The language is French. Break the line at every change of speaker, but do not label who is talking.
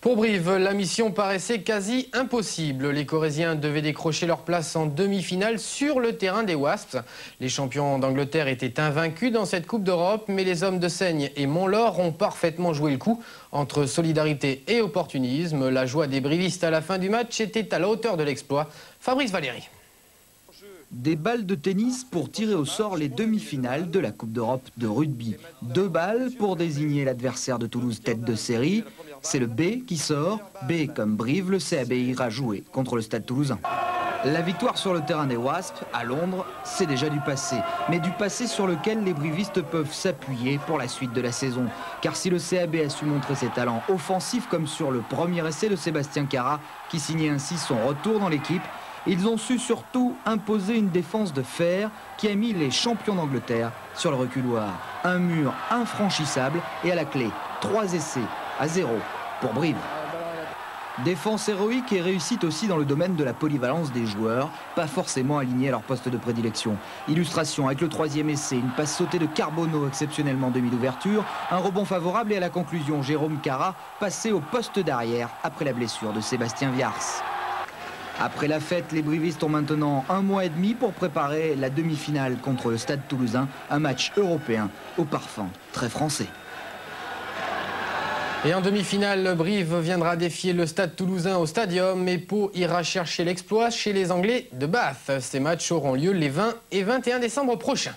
Pour Brive, la mission paraissait quasi impossible. Les Corésiens devaient décrocher leur place en demi-finale sur le terrain des Wasps. Les champions d'Angleterre étaient invaincus dans cette Coupe d'Europe, mais les hommes de Seigne et Montlore ont parfaitement joué le coup. Entre solidarité et opportunisme, la joie des brivistes à la fin du match était à la hauteur de l'exploit. Fabrice Valéry.
Des balles de tennis pour tirer au sort les demi-finales de la Coupe d'Europe de rugby. 2 balles pour désigner l'adversaire de Toulouse tête de série. C'est le B qui sort. B comme Brive, le CAB ira jouer contre le Stade Toulousain. La victoire sur le terrain des Wasps, à Londres, c'est déjà du passé. Mais du passé sur lequel les brivistes peuvent s'appuyer pour la suite de la saison. Car si le CAB a su montrer ses talents offensifs comme sur le premier essai de Sébastien Cara, qui signait ainsi son retour dans l'équipe, ils ont su surtout imposer une défense de fer qui a mis les champions d'Angleterre sur le reculoir. Un mur infranchissable et à la clé, 3 essais à 0 pour Brive. Défense héroïque et réussite aussi dans le domaine de la polyvalence des joueurs, pas forcément alignés à leur poste de prédilection. Illustration avec le 3e essai, une passe sautée de Carbonneau exceptionnellement demi d'ouverture, un rebond favorable et à la conclusion Jérôme Cara passé au poste d'arrière après la blessure de Sébastien Viars. Après la fête, les brivistes ont maintenant 1 mois et demi pour préparer la demi-finale contre le Stade Toulousain, un match européen au parfum très français.
Et en demi-finale, Brive viendra défier le Stade Toulousain au Stadium et Pau ira chercher l'exploit chez les Anglais de Bath. Ces matchs auront lieu les 20 et 21 décembre prochains.